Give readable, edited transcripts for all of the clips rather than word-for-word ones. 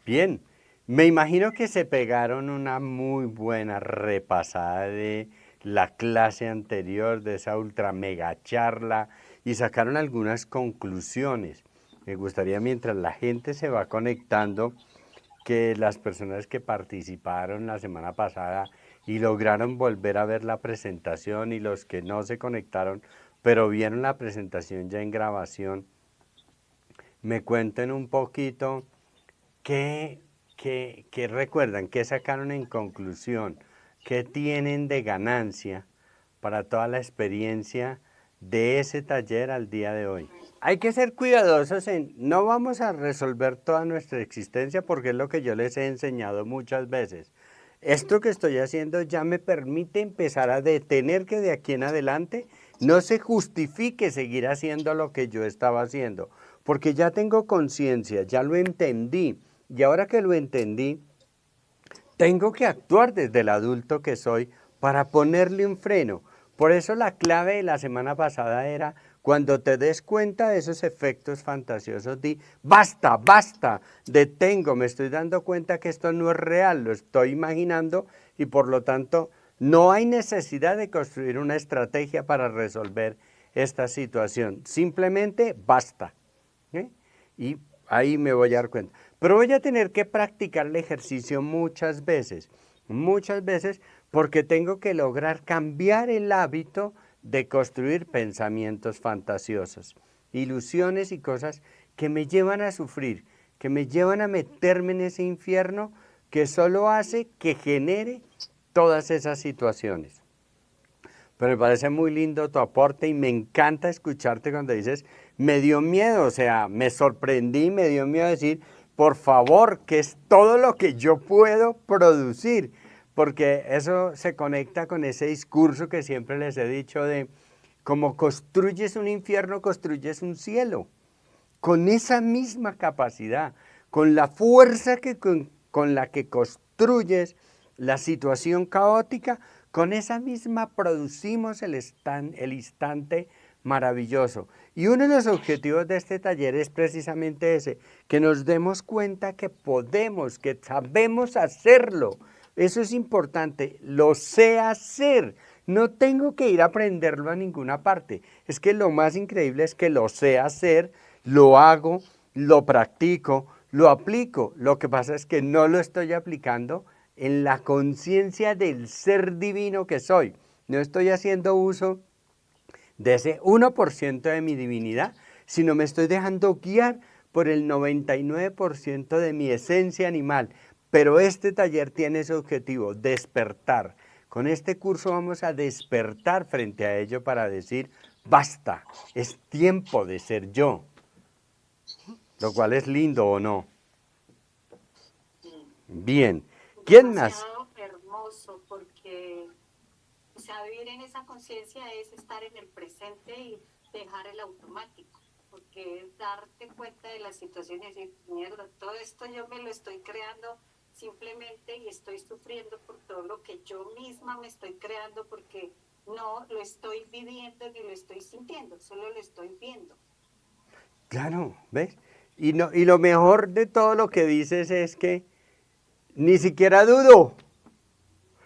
Bien, me imagino que se pegaron una muy buena repasada de la clase anterior, de esa ultra mega charla, y sacaron algunas conclusiones. Me gustaría, mientras la gente se va conectando, que las personas que participaron la semana pasada y lograron volver a ver la presentación, y los que no se conectaron, pero vieron la presentación ya en grabación, me cuenten un poquito. ¿Qué, qué recuerdan? ¿Qué sacaron en conclusión? ¿Qué tienen de ganancia para toda la experiencia de ese taller al día de hoy? Hay que ser cuidadosos en, no vamos a resolver toda nuestra existencia porque es lo que yo les he enseñado muchas veces. Esto que estoy haciendo ya me permite empezar a detener que de aquí en adelante no se justifique seguir haciendo lo que yo estaba haciendo, porque ya tengo conciencia, ya lo entendí, y ahora que lo entendí, tengo que actuar desde el adulto que soy para ponerle un freno. Por eso la clave de la semana pasada era, cuando te des cuenta de esos efectos fantasiosos, di, basta, basta, detengo, me estoy dando cuenta que esto no es real, lo estoy imaginando y por lo tanto no hay necesidad de construir una estrategia para resolver esta situación. Simplemente basta. ¿Eh? Y ahí me voy a dar cuenta. Pero voy a tener que practicar el ejercicio muchas veces, porque tengo que lograr cambiar el hábito de construir pensamientos fantasiosos, ilusiones y cosas que me llevan a sufrir, que me llevan a meterme en ese infierno que solo hace que genere todas esas situaciones. Pero me parece muy lindo tu aporte y me encanta escucharte cuando dices, me dio miedo, o sea, me sorprendí, me dio miedo decir, por favor, que es todo lo que yo puedo producir, porque eso se conecta con ese discurso que siempre les he dicho de, como construyes un infierno, construyes un cielo con esa misma capacidad, con la fuerza con la que construyes la situación caótica, con esa misma producimos el instante maravilloso. Y uno de los objetivos de este taller es precisamente ese, que nos demos cuenta que podemos, que sabemos hacerlo. Eso es importante, lo sé hacer. No tengo que ir a aprenderlo a ninguna parte. Es que lo más increíble es que lo sé hacer, lo hago, lo practico, lo aplico. Lo que pasa es que no lo estoy aplicando en la conciencia del ser divino que soy. No estoy haciendo uso de ese 1% de mi divinidad, sino me estoy dejando guiar por el 99% de mi esencia animal. Pero este taller tiene ese objetivo, despertar. Con este curso vamos a despertar frente a ello para decir, basta, es tiempo de ser yo, lo cual es lindo o no. Sí, Bien, ¿quién más? demasiado hermoso porque, o sea, vivir en esa conciencia es estar en el presente y dejar el automático, porque es darte cuenta de la situación y decir, mierda, todo esto yo me lo estoy creando simplemente y estoy sufriendo por todo lo que yo misma me estoy creando porque no lo estoy viviendo ni lo estoy sintiendo, solo lo estoy viendo. Claro, ¿ves? Y, no, y lo mejor de todo lo que dices es que ni siquiera dudo.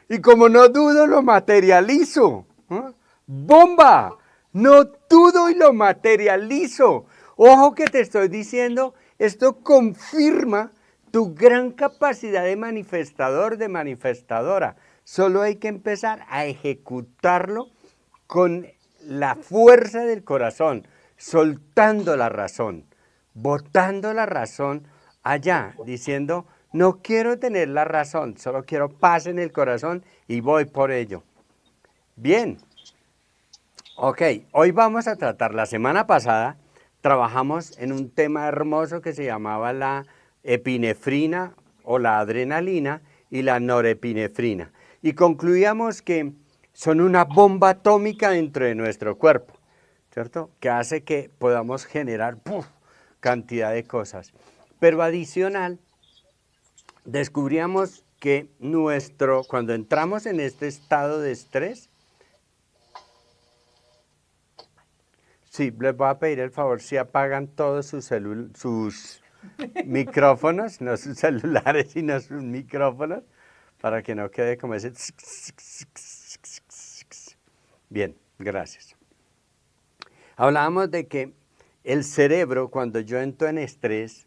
Y como no dudo, lo materializo. ¿Ah? ¡Bomba! No dudo y lo materializo. Ojo que te estoy diciendo, esto confirma tu gran capacidad de manifestador, de manifestadora. Solo hay que empezar a ejecutarlo con la fuerza del corazón, soltando la razón, botando la razón allá, diciendo, no quiero tener la razón, solo quiero paz en el corazón y voy por ello. Bien, ok, hoy vamos a tratar, la semana pasada trabajamos en un tema hermoso que se llamaba la epinefrina o la adrenalina y la norepinefrina. Y concluíamos que son una bomba atómica dentro de nuestro cuerpo, ¿cierto? Que hace que podamos generar ¡puf! Cantidad de cosas. Pero adicional, descubríamos que cuando entramos en este estado de estrés, sí, les voy a pedir el favor si apagan todos sus micrófonos, no sus celulares, sino sus micrófonos, para que no quede como ese... Bien, gracias. Hablábamos de que el cerebro, cuando yo entro en estrés,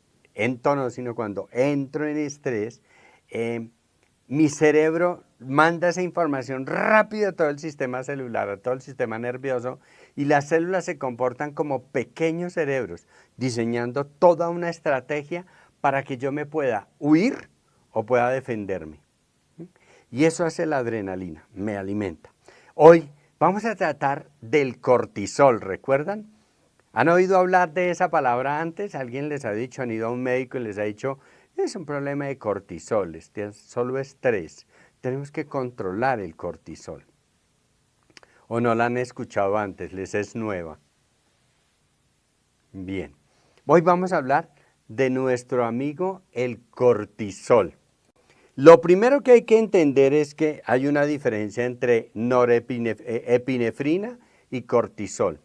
no, sino cuando entro en estrés, mi cerebro manda esa información rápido a todo el sistema celular, a todo el sistema nervioso, y las células se comportan como pequeños cerebros, diseñando toda una estrategia para que yo me pueda huir o pueda defenderme. Y eso hace la adrenalina, me alimenta. Hoy vamos a tratar del cortisol, ¿recuerdan? ¿Han oído hablar de esa palabra antes? ¿Alguien les ha dicho, han ido a un médico y les ha dicho, es un problema de cortisol, es solo estrés, tenemos que controlar el cortisol? ¿O no la han escuchado antes? ¿Les es nueva? Bien, hoy vamos a hablar de nuestro amigo el cortisol. Lo primero que hay que entender es que hay una diferencia entre norepinefrina y cortisol.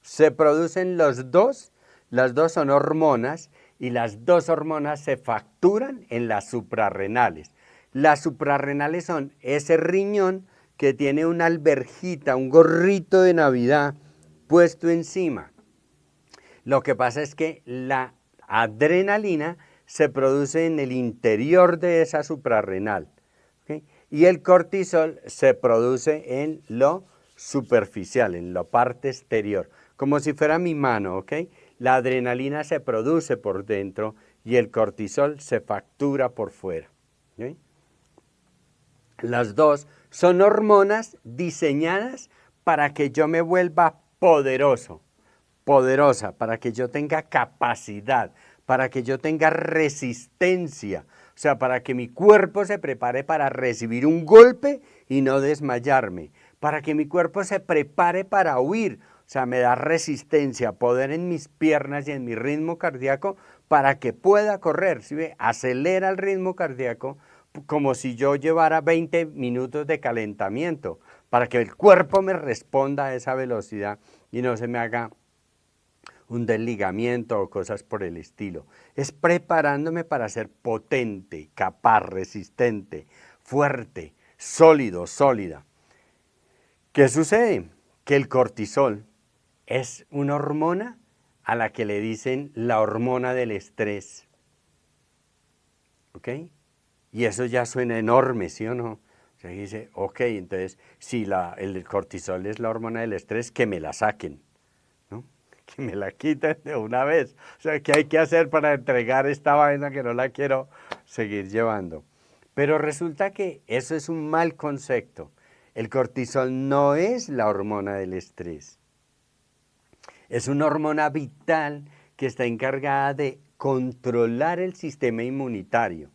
Se producen los dos, las dos son hormonas y las dos hormonas se facturan en las suprarrenales. Las suprarrenales son ese riñón que tiene una alberjita, un gorrito de Navidad puesto encima. Lo que pasa es que la adrenalina se produce en el interior de esa suprarrenal, ¿okay? Y el cortisol se produce en lo superficial, en la parte exterior, como si fuera mi mano, ¿ok? La adrenalina se produce por dentro y el cortisol se factura por fuera, ¿okay? Las dos son hormonas diseñadas para que yo me vuelva poderoso, poderosa, para que yo tenga capacidad, para que yo tenga resistencia, o sea, para que mi cuerpo se prepare para recibir un golpe y no desmayarme, para que mi cuerpo se prepare para huir, o sea, me da resistencia, poder en mis piernas y en mi ritmo cardíaco para que pueda correr, ¿sí ve? Acelera el ritmo cardíaco como si yo llevara 20 minutos de calentamiento, para que el cuerpo me responda a esa velocidad y no se me haga un desligamiento o cosas por el estilo. Es preparándome para ser potente, capaz, resistente, fuerte, sólido, sólida. ¿Qué sucede? Que el cortisol es una hormona a la que le dicen la hormona del estrés. ¿Ok? Y eso ya suena enorme, ¿sí o no? O sea, dice, ok, entonces, si el cortisol es la hormona del estrés, que me la saquen, ¿no? Que me la quiten de una vez. O sea, ¿qué hay que hacer para entregar esta vaina que no la quiero seguir llevando? Pero resulta que eso es un mal concepto. El cortisol no es la hormona del estrés. Es una hormona vital que está encargada de controlar el sistema inmunitario.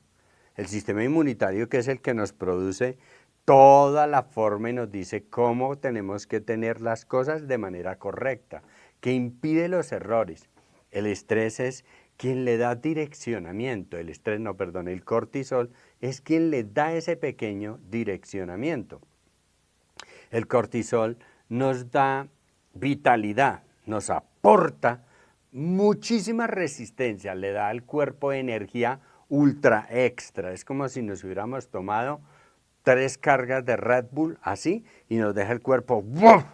El sistema inmunitario, que es el que nos produce toda la forma y nos dice cómo tenemos que tener las cosas de manera correcta, que impide los errores. El estrés es quien le da direccionamiento, el cortisol es quien le da ese pequeño direccionamiento. El cortisol nos da vitalidad, nos aporta muchísima resistencia, le da al cuerpo energía ultra extra. Es como si nos hubiéramos tomado 3 cargas de Red Bull así y nos deja el cuerpo ¡buf!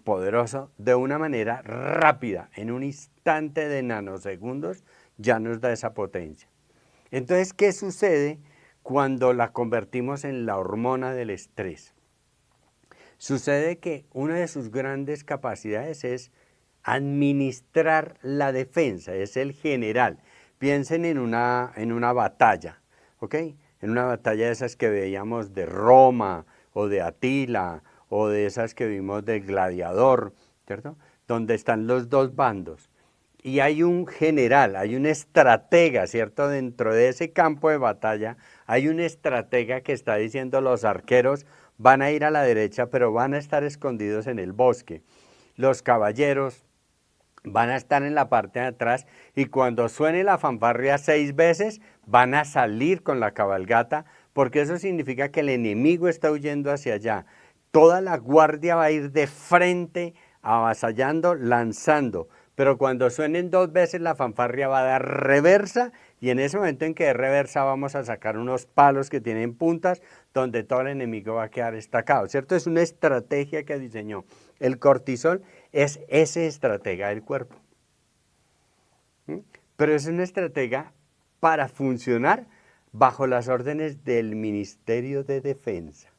Poderoso de una manera rápida, en un instante de nanosegundos ya nos da esa potencia. Entonces, ¿qué sucede cuando la convertimos en la hormona del estrés? Sucede que una de sus grandes capacidades es administrar la defensa, es el general. Piensen en una batalla, ¿ok? En una batalla de esas que veíamos de Roma o de Atila o de esas que vimos del Gladiador, ¿cierto? Donde están los dos bandos. Y hay un general, hay un estratega, ¿cierto? Dentro de ese campo de batalla hay un estratega que está diciendo los arqueros van a ir a la derecha, pero van a estar escondidos en el bosque. Los caballeros van a estar en la parte de atrás y cuando suene la fanfarria 6 veces van a salir con la cabalgata porque eso significa que el enemigo está huyendo hacia allá. Toda la guardia va a ir de frente, avasallando, lanzando, pero cuando suenen 2 veces la fanfarria va a dar reversa y en ese momento en que dé reversa vamos a sacar unos palos que tienen puntas donde todo el enemigo va a quedar estacado, ¿cierto? Es una estrategia que diseñó. El cortisol es ese estratega del cuerpo. ¿Mm? Pero es una estratega para funcionar bajo las órdenes del Ministerio de Defensa.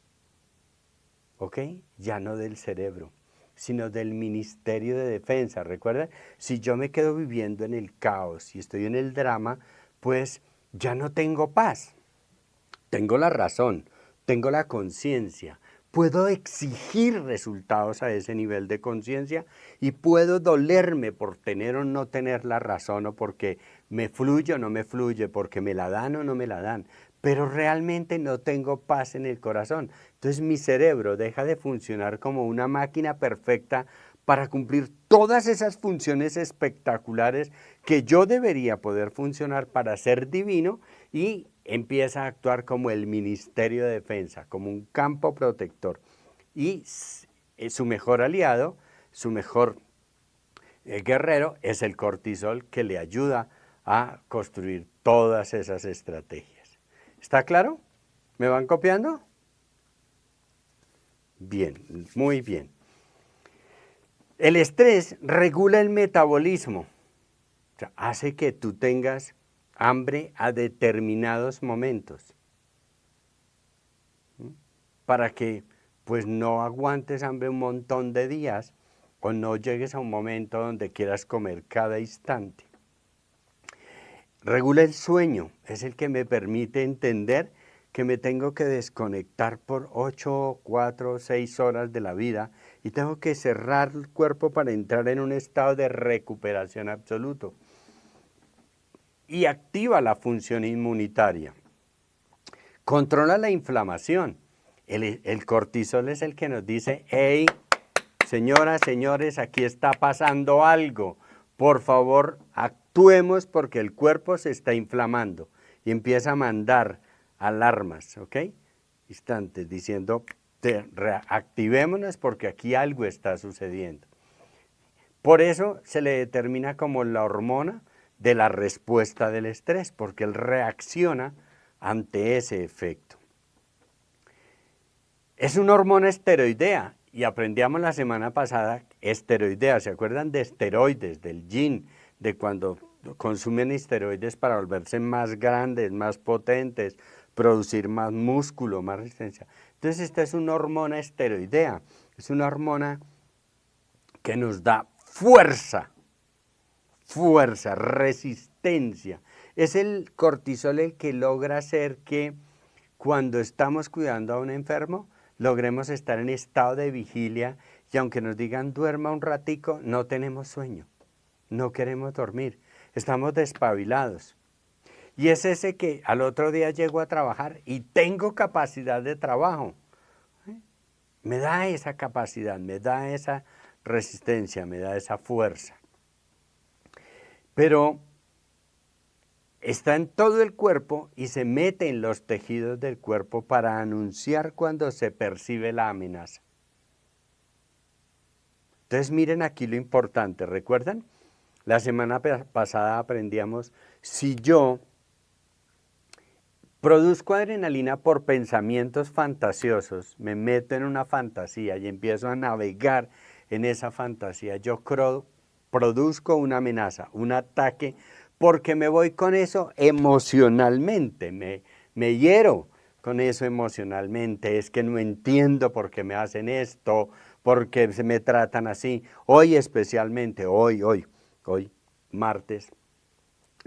¿Ok? Ya no del cerebro, sino del Ministerio de Defensa. Recuerda, si yo me quedo viviendo en el caos y estoy en el drama, pues ya no tengo paz. Tengo la razón, tengo la conciencia, puedo exigir resultados a ese nivel de conciencia y puedo dolerme por tener o no tener la razón o porque me fluye o no me fluye, porque me la dan o no me la dan, pero realmente no tengo paz en el corazón. Entonces mi cerebro deja de funcionar como una máquina perfecta para cumplir todas esas funciones espectaculares que yo debería poder funcionar para ser divino y empieza a actuar como el Ministerio de Defensa, como un campo protector. Y su mejor aliado, su mejor guerrero es el cortisol que le ayuda a construir todas esas estrategias. ¿Está claro? ¿Me van copiando? Bien, muy bien. El estrés regula el metabolismo, o sea, hace que tú tengas hambre a determinados momentos, para que pues no aguantes hambre un montón de días o no llegues a un momento donde quieras comer cada instante. Regula el sueño, es el que me permite entender que me tengo que desconectar por 8, 4, 6 horas de la vida y tengo que cerrar el cuerpo para entrar en un estado de recuperación absoluto. Y activa la función inmunitaria. Controla la inflamación. El cortisol es el que nos dice, hey, señoras, señores, aquí está pasando algo. Por favor, actuemos porque el cuerpo se está inflamando. Y empieza a mandar alarmas, ¿ok? Instantes, diciendo, activémonos porque aquí algo está sucediendo. Por eso se le determina como la hormona de la respuesta del estrés, porque él reacciona ante ese efecto. Es una hormona esteroidea y aprendíamos la semana pasada esteroidea. ¿Se acuerdan de esteroides, del yin, de cuando consumen esteroides para volverse más grandes, más potentes, producir más músculo, más resistencia? Entonces esta es una hormona esteroidea, es una hormona que nos da fuerza, resistencia. Es el cortisol el que logra hacer que cuando estamos cuidando a un enfermo, logremos estar en estado de vigilia y aunque nos digan duerma un ratico, no tenemos sueño, no queremos dormir, estamos despabilados. Y es ese que al otro día llego a trabajar y tengo capacidad de trabajo. Me da esa capacidad, me da esa resistencia, me da esa fuerza. Pero está en todo el cuerpo y se mete en los tejidos del cuerpo para anunciar cuando se percibe la amenaza. Entonces miren aquí lo importante, ¿recuerdan? La semana pasada aprendíamos, si yo produzco adrenalina por pensamientos fantasiosos, me meto en una fantasía y empiezo a navegar en esa fantasía, yo produzco una amenaza, un ataque, porque me voy con eso emocionalmente, me hiero con eso emocionalmente, es que no entiendo por qué me hacen esto, por qué se me tratan así. Hoy especialmente, hoy, martes,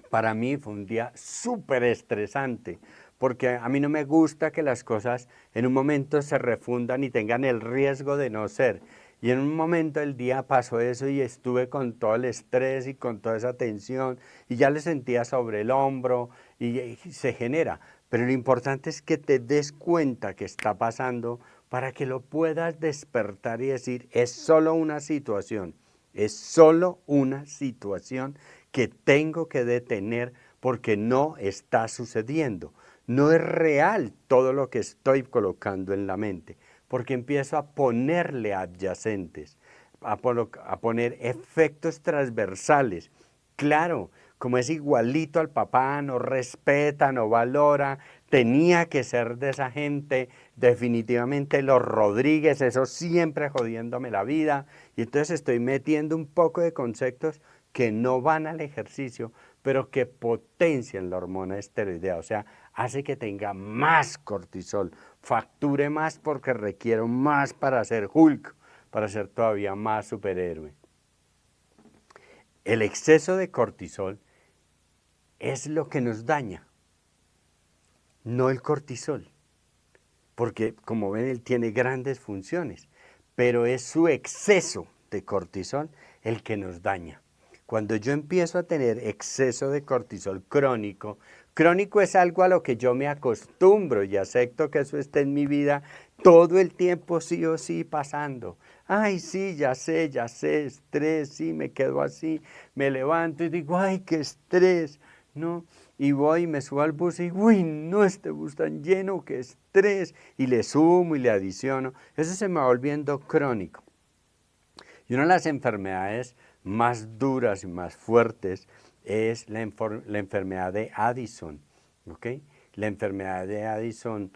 para mí fue un día súper estresante, porque a mí no me gusta que las cosas en un momento se refundan y tengan el riesgo de no ser. Y en un momento del día pasó eso y estuve con todo el estrés y con toda esa tensión y ya le sentía sobre el hombro y se genera. Pero lo importante es que te des cuenta que está pasando para que lo puedas despertar y decir, es solo una situación, es solo una situación que tengo que detener porque no está sucediendo. No es real todo lo que estoy colocando en la mente, porque empiezo a ponerle adyacentes. a poner efectos transversales. Claro, como es igualito al papá, no respeta, no valora, tenía que ser de esa gente, definitivamente los Rodríguez, eso siempre jodiéndome la vida, y entonces estoy metiendo un poco de conceptos que no van al ejercicio, pero que potencian la hormona esteroidea, o sea, hace que tenga más cortisol, facture más porque requiero más para ser Hulk, para ser todavía más superhéroe. El exceso de cortisol es lo que nos daña, no el cortisol, porque como ven él tiene grandes funciones, pero es su exceso de cortisol el que nos daña. Cuando yo empiezo a tener exceso de cortisol crónico, crónico es algo a lo que yo me acostumbro y acepto que eso esté en mi vida todo el tiempo sí o sí pasando. Ay, sí, ya sé, estrés, sí, me quedo así, me levanto y digo, ay, qué estrés, ¿no? Y voy y me subo al bus y, uy, no, este bus tan lleno, qué estrés, y le sumo y le adiciono. Eso se me va volviendo crónico. Y una de las enfermedades más duras y más fuertes es la enfermedad de Addison, ¿ok? La enfermedad de Addison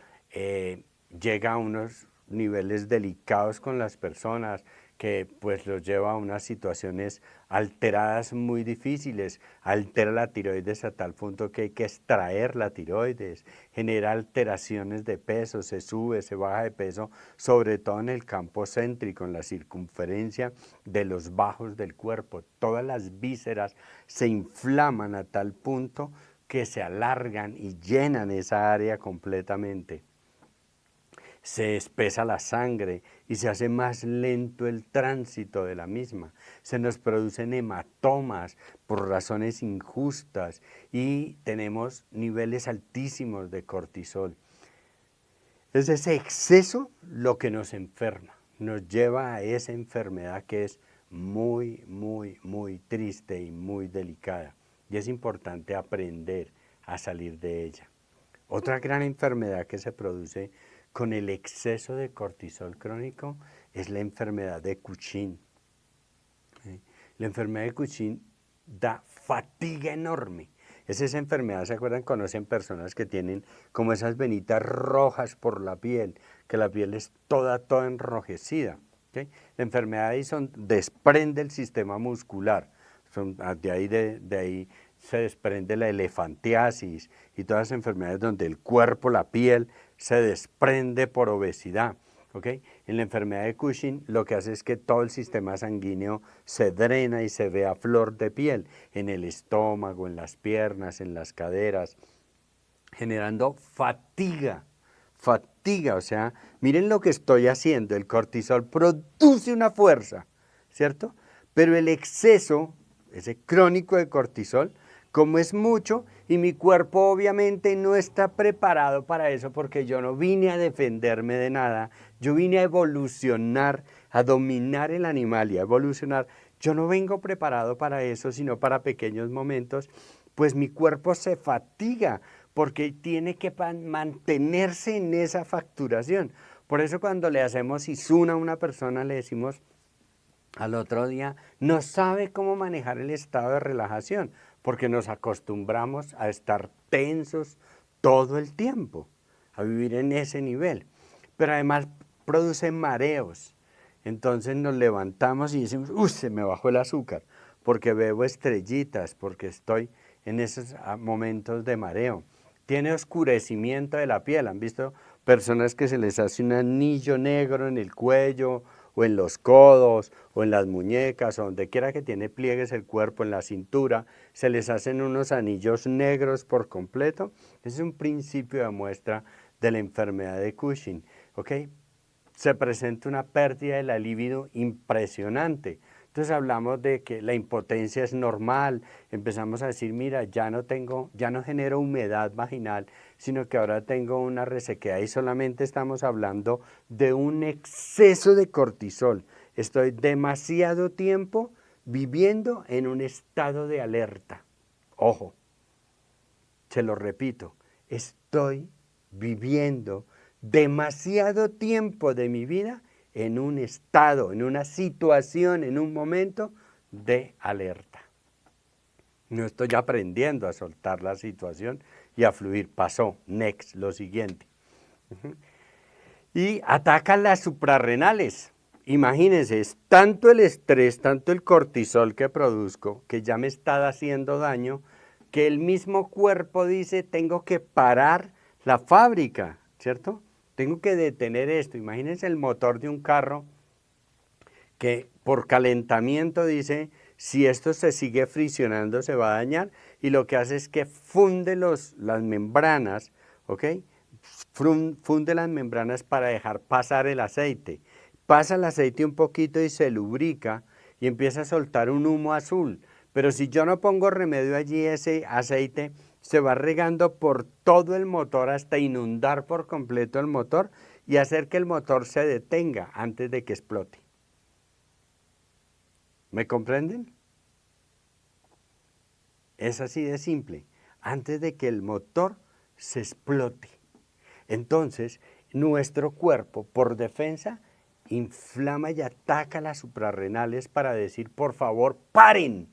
llega a unos niveles delicados con las personas que pues los lleva a unas situaciones alteradas muy difíciles, altera la tiroides a tal punto que hay que extraer la tiroides, genera alteraciones de peso, se sube, se baja de peso, sobre todo en el campo céntrico, en la circunferencia de los bajos del cuerpo, todas las vísceras se inflaman a tal punto que se alargan y llenan esa área completamente. Se espesa la sangre y se hace más lento el tránsito de la misma. Se nos producen hematomas por razones injustas y tenemos niveles altísimos de cortisol. Es ese exceso lo que nos enferma, nos lleva a esa enfermedad que es muy, muy, muy triste y muy delicada. Y es importante aprender a salir de ella. Otra gran enfermedad que se produce con el exceso de cortisol crónico es la enfermedad de Cushing. La enfermedad de Cushing da fatiga enorme. Es esa enfermedad, ¿se acuerdan? Conocen personas que tienen como esas venitas rojas por la piel, que la piel es toda enrojecida. ¿Okay? La enfermedad de Addison desprende el sistema muscular. De ahí se desprende la elefantiasis y todas las enfermedades donde el cuerpo, la piel, se desprende por obesidad. ¿Okay? En la enfermedad de Cushing lo que hace es que todo el sistema sanguíneo se drena y se ve a flor de piel, en el estómago, en las piernas, en las caderas, generando fatiga, o sea, miren lo que estoy haciendo, el cortisol produce una fuerza, ¿cierto? Pero el exceso, ese crónico de cortisol, como es mucho y mi cuerpo obviamente no está preparado para eso porque yo no vine a defenderme de nada, yo vine a evolucionar, a dominar el animal y a evolucionar. Yo no vengo preparado para eso, sino para pequeños momentos, pues mi cuerpo se fatiga porque tiene que mantenerse en esa facturación. Por eso cuando le hacemos ISUN a una persona le decimos al otro día, no sabe cómo manejar el estado de relajación, porque nos acostumbramos a estar tensos todo el tiempo, a vivir en ese nivel. Pero además produce mareos. Entonces nos levantamos y decimos, uy, se me bajó el azúcar, porque bebo estrellitas, porque estoy en esos momentos de mareo. Tiene oscurecimiento de la piel. ¿Han visto personas que se les hace un anillo negro en el cuello o en los codos o en las muñecas o donde quiera que tiene pliegues el cuerpo, en la cintura, se les hacen unos anillos negros por completo? Ese es un principio de muestra de la enfermedad de Cushing, ¿ok? Se presenta una pérdida de la libido impresionante. Entonces hablamos de que la impotencia es normal, empezamos a decir, mira, ya no genero humedad vaginal, sino que ahora tengo una resequedad y solamente estamos hablando de un exceso de cortisol. Estoy demasiado tiempo viviendo en un estado de alerta. Ojo, se lo repito, estoy viviendo demasiado tiempo de mi vida en un estado, en una situación, en un momento de alerta. No estoy aprendiendo a soltar la situación y a fluir. Pasó, next, lo siguiente. Y atacan las suprarrenales. Imagínense, es tanto el estrés, tanto el cortisol que produzco, que ya me está haciendo daño, que el mismo cuerpo dice, tengo que parar la fábrica, ¿cierto? Tengo que detener esto. Imagínense el motor de un carro que por calentamiento dice, si esto se sigue friccionando se va a dañar, y lo que hace es que funde las membranas, ¿ok? Funde las membranas para dejar pasar el aceite. Pasa el aceite un poquito y se lubrica y empieza a soltar un humo azul. Pero si yo no pongo remedio allí, ese aceite se va regando por todo el motor hasta inundar por completo el motor y hacer que el motor se detenga antes de que explote. ¿Me comprenden? Es así de simple, antes de que el motor se explote. Entonces, nuestro cuerpo, por defensa, inflama y ataca las suprarrenales para decir, por favor, paren,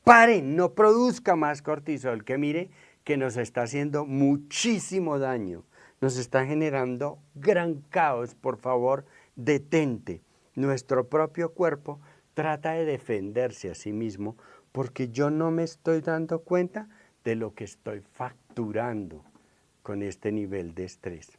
paren, no produzca más cortisol, que mire que nos está haciendo muchísimo daño, nos está generando gran caos, por favor, detente. Nuestro propio cuerpo trata de defenderse a sí mismo porque yo no me estoy dando cuenta de lo que estoy facturando con este nivel de estrés.